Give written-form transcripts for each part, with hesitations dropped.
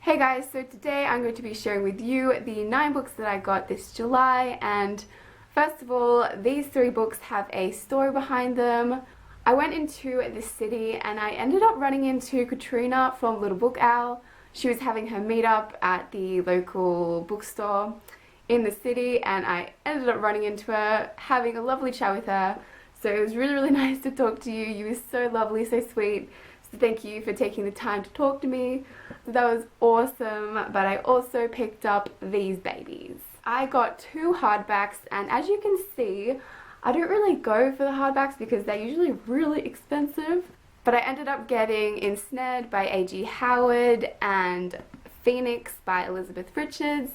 Hey guys, so today I'm going to be sharing with you the 9 books that I got this July, and first of all, these 3 books have a story behind them. I went into the city and I ended up running into Katrina from Little Book Owl. She was having her meetup at the local bookstore in the city and I ended up running into her, having a lovely chat with her. So it was really nice to talk to you. You were so lovely, so sweet. So thank you for taking the time to talk to me. That was awesome, but I also picked up these babies. I got 2 hardbacks, and as you can see, I don't really go for the hardbacks because they're usually really expensive. But I ended up getting Ensnared by A.G. Howard and Phoenix by Elizabeth Richards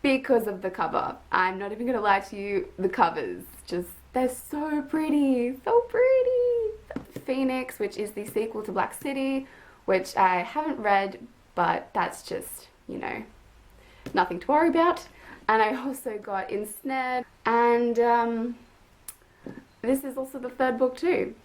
because of the cover. I'm not even gonna lie to you, the covers, they're so pretty, so pretty. Phoenix, which is the sequel to Black City, which I haven't read, but that's just, you know, nothing to worry about. And I also got Ensnared, and this is also the 3rd book too.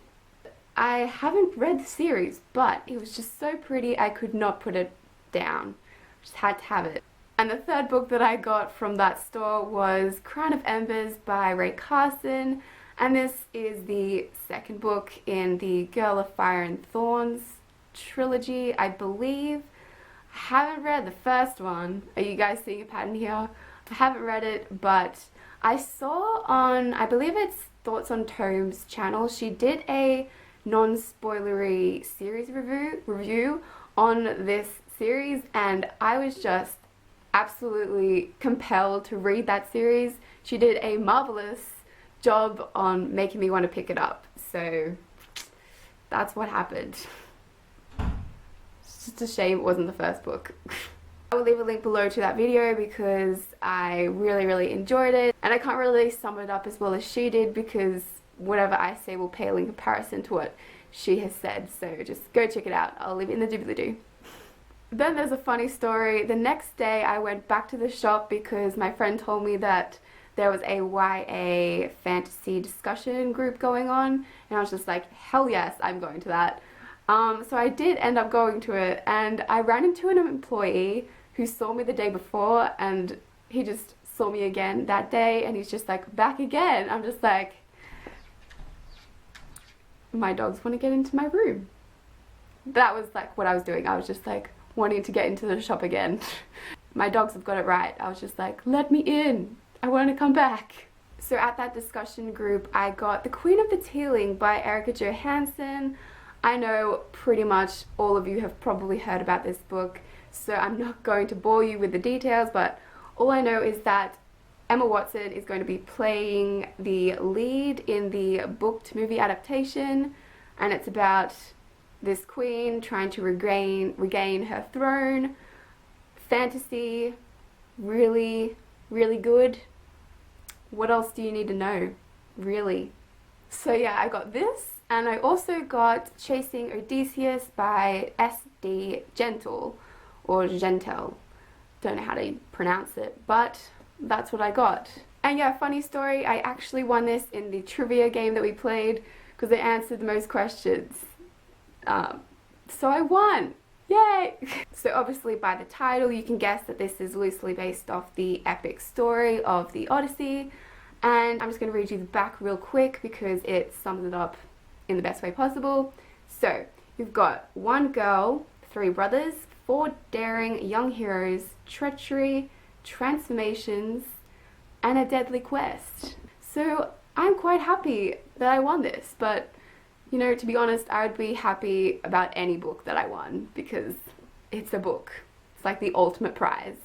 I haven't read the series, but it was just so pretty I could not put it down. Just had to have it. And the 3rd book that I got from that store was Crown of Embers by Ray Carson, and this is the 2nd book in the Girl of Fire and Thorns trilogy, I believe. I haven't read the first one. Are you guys seeing a pattern here? I haven't read it, but I saw on, I believe it's Thoughts on Tome's channel, she did a non-spoilery series review on this series, and I was just absolutely compelled to read that series. She did a marvelous job on making me want to pick it up, so that's what happened. It's just a shame it wasn't the first book. I will leave a link below to that video because I really enjoyed it, and I can't really sum it up as well as she did because whatever I say will pale in comparison to what she has said, so just go check it out. I'll leave it in the doobly-doo. Then there's a funny story. The next day I went back to the shop because my friend told me that there was a YA fantasy discussion group going on, and I was just like, hell yes, I'm going to that. So I did end up going to it, and I ran into an employee who saw me the day before, and he just saw me again that day, and he's just like, back again. I'm just like, my dogs want to get into my room. That was like what I was doing. I was just like wanting to get into the shop again. My dogs have got it right. I was just like, let me in. I want to come back. So at that discussion group, I got The Queen of the Tealing by Erica Johansson. I know pretty much all of you have probably heard about this book, so I'm not going to bore you with the details, but all I know is that Emma Watson is going to be playing the lead in the book to movie adaptation, and it's about this queen trying to regain her throne. Fantasy, really good. What else do you need to know, really? So yeah, I got this, and I also got Chasing Odysseus by S.D. Gentle, or Gentle. Don't know how to pronounce it, but that's what I got. And yeah, funny story, I actually won this in the trivia game that we played because I answered the most questions. So I won! Yay! So obviously by the title you can guess that this is loosely based off the epic story of the Odyssey, and I'm just going to read you the back real quick because it sums it up in the best way possible. So you've got 1 girl, 3 brothers, 4 daring young heroes, treachery, transformations, and a deadly quest. So I'm quite happy that I won this, but you know, to be honest, I would be happy about any book that I won because it's a book. It's like the ultimate prize.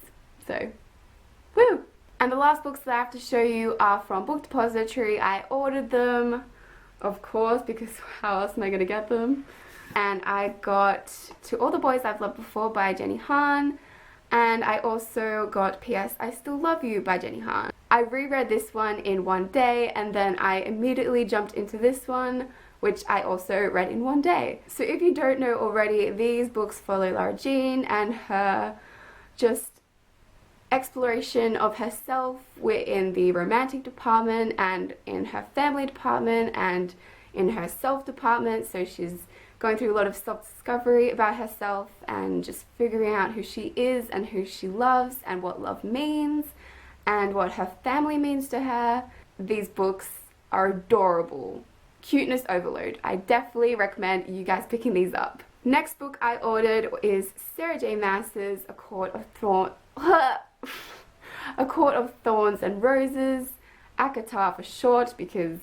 So, woo! And the last books that I have to show you are from Book Depository. I ordered them, of course, because how else am I going to get them? And I got To All the Boys I've Loved Before by Jenny Han, and I also got P.S. I Still Love You by Jenny Han. I reread this one in one day, and then I immediately jumped into this one, which I also read in one day. So if you don't know already, these books follow Lara Jean and her just exploration of herself within the romantic department and in her family department and in her self department. So she's going through a lot of self-discovery about herself and just figuring out who she is and who she loves and what love means and what her family means to her. These books are adorable. Cuteness overload. I definitely recommend you guys picking these up. Next book I ordered is Sarah J. Maas's A Court of Thorns and Roses, ACOTAR for short, because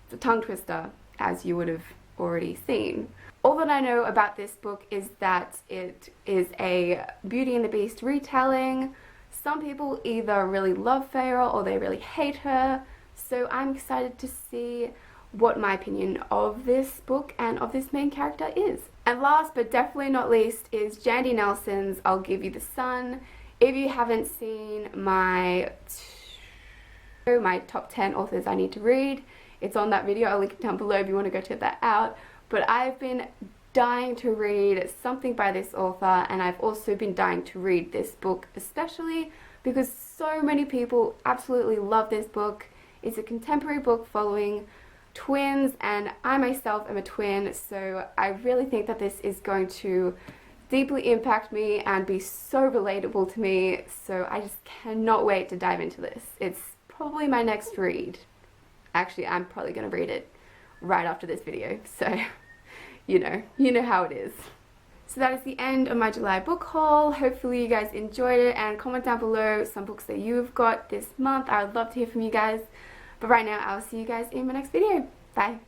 it's a tongue twister, as you would have already seen. All that I know about this book is that it is a Beauty and the Beast retelling. Some people either really love Feyre or they really hate her, so I'm excited to see what my opinion of this book and of this main character is. And last but definitely not least is Jandy Nelson's I'll Give You the Sun. If you haven't seen my top 10 authors I need to read, it's on that video. I'll link it down below if you want to go check that out. But I've been dying to read something by this author, and I've also been dying to read this book, especially because so many people absolutely love this book. It's a contemporary book following twins, and I myself am a twin, so I really think that this is going to deeply impact me and be so relatable to me, so I just cannot wait to dive into this. It's probably my next read. Actually, I'm probably going to read it right after this video, so you know how it is. So that is the end of my July book haul. Hopefully you guys enjoyed it, and comment down below some books that you've got this month. I would love to hear from you guys. But right now, I'll see you guys in my next video. Bye.